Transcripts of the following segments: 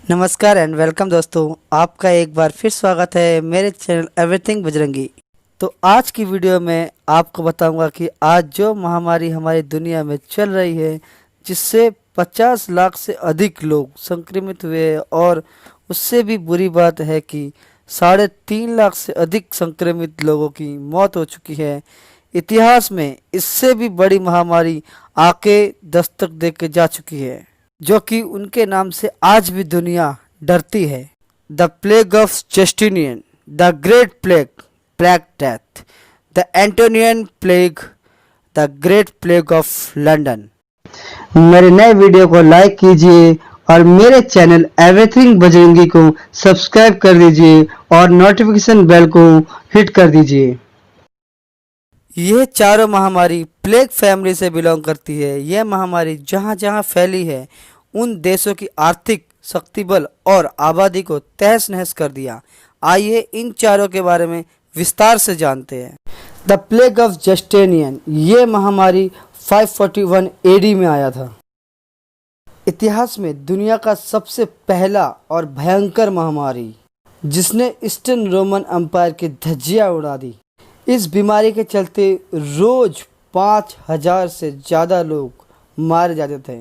नमस्कार and welcome दोस्तों, आपका एक बार फिर स्वागत है मेरे चैनल एवरीथिंग बजरंगी। तो आज की वीडियो में आपको बताऊंगा कि आज जो महामारी हमारी दुनिया में चल रही है, जिससे 50 लाख से अधिक लोग संक्रमित हुए हैं और उससे भी बुरी बात है कि 3.5 लाख से अधिक संक्रमित लोगों की मौत हो चुकी है। इतिहास में इससे भी बड़ी महामारी आके दस्तक दे के जा चुकी है, जो कि उनके नाम से आज भी दुनिया डरती है। The plague of Justinian, the great plague, black death, the Antonine plague, the great plague of London. मेरे नए वीडियो को लाइक कीजिए और मेरे चैनल एवरीथिंग बजरंगी को सब्सक्राइब कर दीजिए और नोटिफिकेशन बेल को हिट कर दीजिए। यह चारों महामारी प्लेग फैमिली से बिलोंग करती है। यह महामारी जहां जहां फैली है, उन देशों की आर्थिक शक्तिबल और आबादी को तहस नहस कर दिया। आइए इन चारों के बारे में विस्तार से जानते हैं। द प्लेग ऑफ जस्टिनियन, ये महामारी 541 एडी में आया था। इतिहास में दुनिया का सबसे पहला और भयंकर महामारी, जिसने ईस्टर्न रोमन एम्पायर की धज्जियां उड़ा दी। इस बीमारी के चलते रोज 5000 से ज़्यादा लोग मारे जाते थे।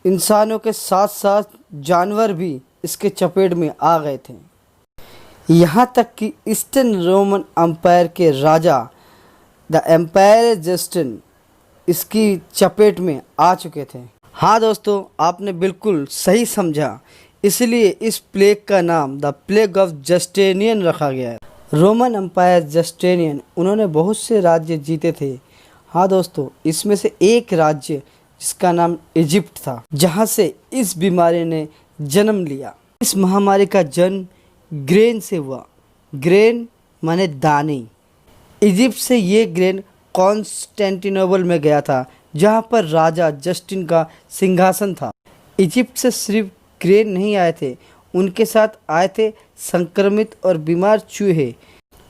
इंसानों के साथ साथ जानवर भी इसके चपेट में आ गए थे। यहाँ तक कि ईस्टर्न रोमन एम्पायर के राजा द एम्पायर जस्टिन इसकी चपेट में आ चुके थे। हाँ दोस्तों, आपने बिल्कुल सही समझा, इसलिए इस प्लेग का नाम द प्लेग ऑफ जस्टिनियन रखा गया है। रोमन एम्पायर जस्टिनियन, उन्होंने बहुत से राज्य जीते थे। हाँ दोस्तों, इसमें से एक राज्य जिसका नाम इजिप्ट था, जहाँ से इस बीमारी ने जन्म लिया। इस महामारी का जन्म ग्रेन से हुआ। ग्रेन माने दाने। इजिप्ट से ये ग्रेन कॉन्स्टेंटिनोपल में गया था, जहाँ पर राजा जस्टिन का सिंहासन था। इजिप्ट से सिर्फ ग्रेन नहीं आए थे, उनके साथ आए थे संक्रमित और बीमार चूहे,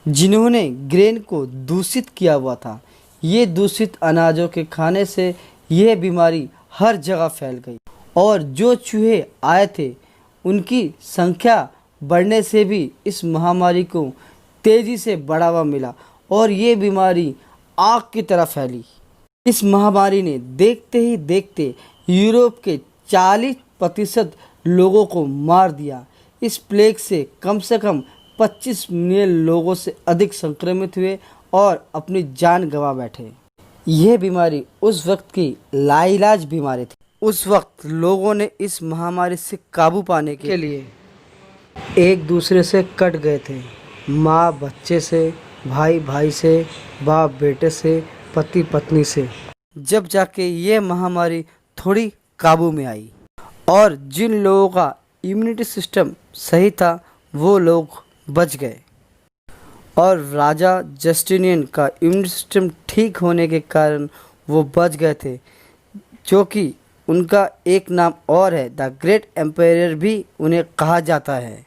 जिन्होंने ग्रेन को दूषित किया हुआ था। ये दूषित अनाजों के खाने से यह बीमारी हर जगह फैल गई और जो चूहे आए थे उनकी संख्या बढ़ने से भी इस महामारी को तेज़ी से बढ़ावा मिला और ये बीमारी आग की तरह फैली। इस महामारी ने देखते ही देखते यूरोप के 40% लोगों को मार दिया। इस प्लेग से कम 25 मिलियन लोगों से अधिक संक्रमित हुए और अपनी जान गंवा बैठे। यह बीमारी उस वक्त की लाइलाज बीमारी थी। उस वक्त लोगों ने इस महामारी से काबू पाने के लिए एक दूसरे से कट गए थे। माँ बच्चे से, भाई भाई से, बाप बेटे से, पति पत्नी से। जब जाके ये महामारी थोड़ी काबू में आई और जिन लोगों का इम्यूनिटी सिस्टम सही था, वो लोग बच गए और राजा जस्टिनियन का इम्यूनिटी सिस्टम ठीक होने के कारण वो बच गए थे, जो कि उनका एक नाम और है, द ग्रेट एम्पायर भी उन्हें कहा जाता है।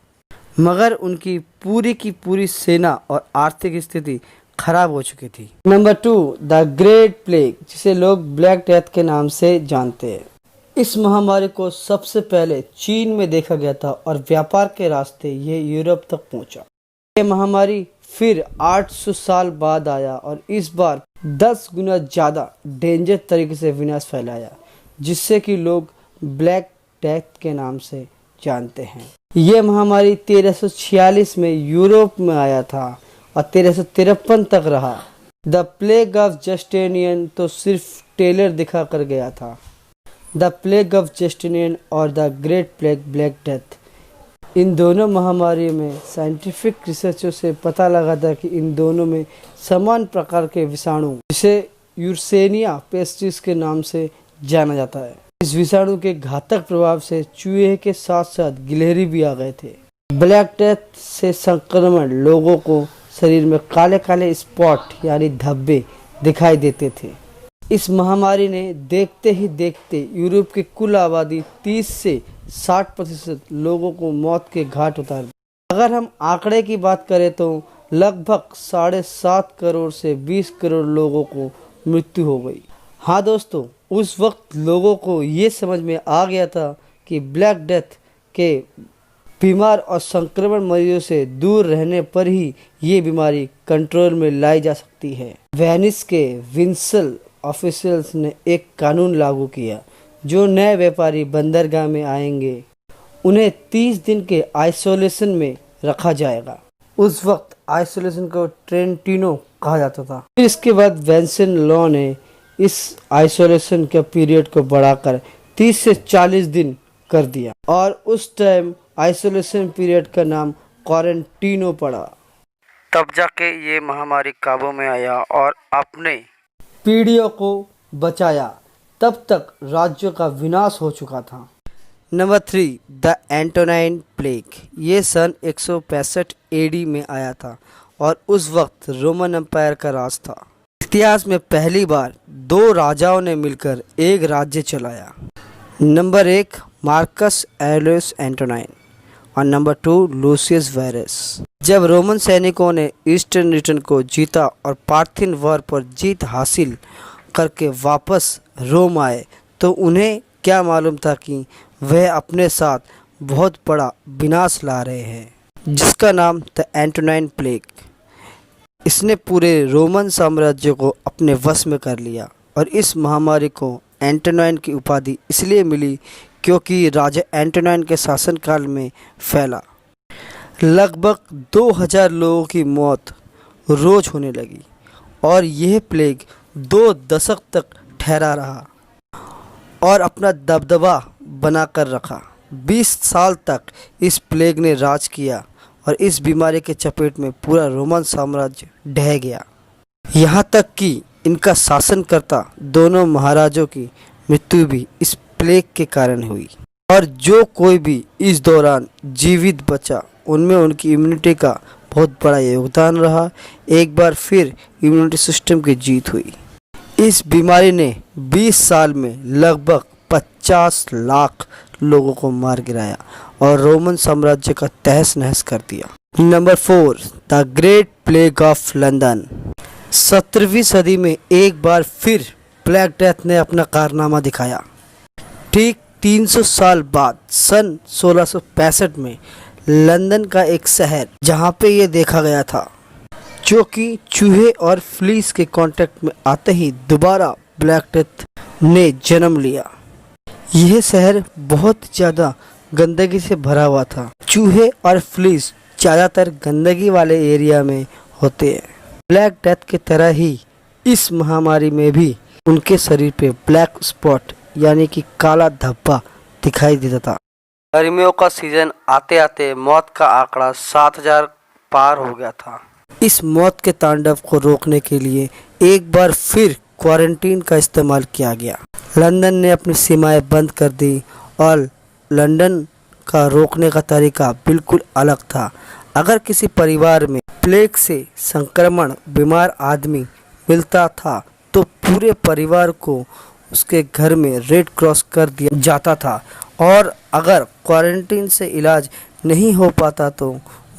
मगर उनकी पूरी की पूरी सेना और आर्थिक स्थिति खराब हो चुकी थी। नंबर 2, द ग्रेट प्लेग, जिसे लोग ब्लैक डेथ के नाम से जानते हैं। इस महामारी को सबसे पहले चीन में देखा गया था और व्यापार के रास्ते ये यूरोप तक पहुंचा। ये महामारी फिर 800 साल बाद आया और इस बार 10 गुना ज़्यादा डेंजर तरीके से विनाश फैलाया, जिससे कि लोग ब्लैक डेथ के नाम से जानते हैं। ये महामारी 1346 में यूरोप में आया था और 1353 तक रहा। द प्लेग ऑफ जस्टिनियन तो सिर्फ टेलर दिखा कर गया था। द प्लेग ऑफ जस्टिनियन और the great plague, black death, इन दोनों महामारी में साइंटिफिक रिसर्चों से पता लगा था कि इन दोनों में समान प्रकार के विषाणु, जिसे यूर्सेनिया पेस्टिस के नाम से जाना जाता है, इस विषाणु के घातक प्रभाव से चूहे के साथ साथ गिलहरी भी आ गए थे। ब्लैक डेथ से संक्रमण लोगों को शरीर में काले काले स्पॉट यानी धब्बे दिखाई देते थे। इस महामारी ने देखते ही देखते यूरोप की कुल आबादी 30 से 60% लोगों को मौत के घाट उतार दी। अगर हम आंकड़े की बात करें तो लगभग 7.5 करोड़ से 20 करोड़ लोगों को मृत्यु हो गई। हाँ दोस्तों, उस वक्त लोगों को ये समझ में आ गया था कि ब्लैक डेथ के बीमार और संक्रमण मरीजों से दूर रहने पर ही ये बीमारी कंट्रोल में लाई जा सकती है। वेनिस के विंसल ऑफिशियल्स ने एक कानून लागू किया, जो नए व्यापारी बंदरगाह में आएंगे उन्हें 30 दिन के आइसोलेशन में रखा जाएगा। उस वक्त आइसोलेशन को ट्रेंटिनो कहा जाता था। फिर इसके बाद वेंसन लॉ ने इस आइसोलेशन के पीरियड को बढ़ाकर 30 से 40 दिन कर दिया और उस टाइम आइसोलेशन पीरियड का नाम क्वारंटीनो पड़ा। तब जाके ये महामारी काबू में आया और अपने पीढ़ियों को बचाया। तब तक राज्यों का विनाश हो चुका था। Number 3, the Antonine plague. ये सन 165 एडी में आया था और उस वक्त रोमन एम्पायर का राज था। इतिहास में पहली बार 2 राजाओं ने मिलकर एक राज्य चलाया। नंबर 1, मार्कस एरेलियस एंटोनाइन और नंबर 2, लूसियस वायरस। जब रोमन सैनिकों ने ईस्टर्न रिटन को जीता और पार्थियन वॉर पर जीत हासिल करके वापस रोम आए तो उन्हें क्या मालूम था कि वह अपने साथ बहुत बड़ा विनाश ला रहे हैं, जिसका नाम द एंटोनाइन प्लेग। इसने पूरे रोमन साम्राज्य को अपने वश में कर लिया और इस महामारी को एंटोनाइन की उपाधि इसलिए मिली क्योंकि राजा एंटोनाइन के शासनकाल में फैला। लगभग 2000 लोगों की मौत रोज होने लगी और यह प्लेग 2 दशक तक ठहरा रहा और अपना दबदबा बनाकर रखा। 20 साल तक इस प्लेग ने राज किया और इस बीमारी के चपेट में पूरा रोमन साम्राज्य ढह गया। यहाँ तक कि इनका शासनकर्ता दोनों महाराजों की मृत्यु भी इस प्लेग के कारण हुई और जो कोई भी इस दौरान जीवित बचा उनमें उनकी इम्यूनिटी का बहुत बड़ा योगदान रहा। एक बार फिर इम्यूनिटी सिस्टम की जीत हुई। इस बीमारी ने 20 साल में लगभग 50 लाख लोगों को मार गिराया और रोमन साम्राज्य का तहस नहस कर दिया। Number 4, the great plague of London. 17वीं सदी में एक बार फिर ब्लैक डेथ ने अपना कारनामा दिखाया। ठीक 300 साल बाद सन 1665 में लंदन का एक शहर जहां पे ये देखा गया था, जो कि चूहे और फ्लीस के कांटेक्ट में आते ही दोबारा ब्लैक डेथ ने जन्म लिया। यह शहर बहुत ज़्यादा गंदगी से भरा हुआ था। चूहे और फ्लीस ज़्यादातर गंदगी वाले एरिया में होते हैं। ब्लैक डेथ की तरह ही इस महामारी में भी उनके शरीर पे ब्लैक स्पॉट यानी कि काला धब्बा दिखाई देता था। गर्मियों का सीजन आते आते मौत का आंकड़ा 7000 पार हो गया था। इस मौत के तांडव को रोकने के लिए एक बार फिर क्वारंटीन का इस्तेमाल किया गया। लंदन ने अपनी सीमाएं बंद कर दी और लंदन का रोकने का तरीका बिल्कुल अलग था। अगर किसी परिवार में प्लेग से संक्रमण बीमार आदमी मिलता था तो पूरे परिवार को उसके घर में रेड क्रॉस कर दिया जाता था और अगर क्वारंटीन से इलाज नहीं हो पाता तो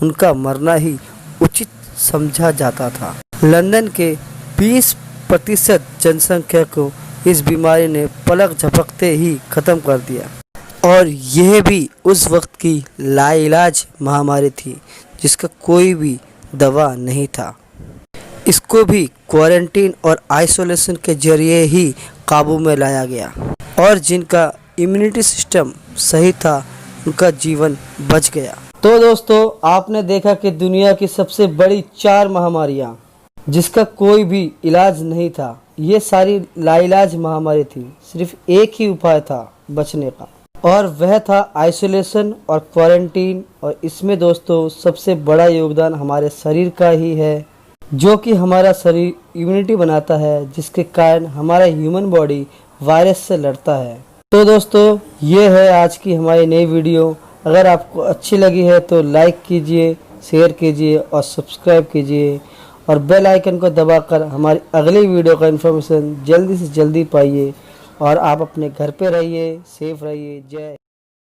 उनका मरना ही उचित समझा जाता था। लंदन के 20% जनसंख्या को इस बीमारी ने पलक झपकते ही खत्म कर दिया और यह भी उस वक्त की लाइलाज महामारी थी जिसका कोई भी दवा नहीं था। इसको भी क्वारंटीन और आइसोलेशन के जरिए ही काबू में लाया गया और जिनका इम्यूनिटी सिस्टम सही था उनका जीवन बच गया। तो दोस्तों, आपने देखा कि दुनिया की सबसे बड़ी 4 महामारियां जिसका कोई भी इलाज नहीं था, ये सारी लाइलाज महामारी थी। सिर्फ एक ही उपाय था बचने का और वह था आइसोलेशन और क्वारंटीन। और इसमें दोस्तों सबसे बड़ा योगदान हमारे शरीर का ही है, जो कि हमारा शरीर इम्यूनिटी बनाता है, जिसके कारण हमारा ह्यूमन बॉडी वायरस से लड़ता है। तो दोस्तों, ये है आज की हमारी नई वीडियो। अगर आपको अच्छी लगी है तो लाइक कीजिए, शेयर कीजिए और सब्सक्राइब कीजिए और बेल आइकन को दबाकर हमारी अगली वीडियो का इन्फॉर्मेशन जल्दी से जल्दी पाइए। और आप अपने घर पे रहिए, सेफ रहिए। जय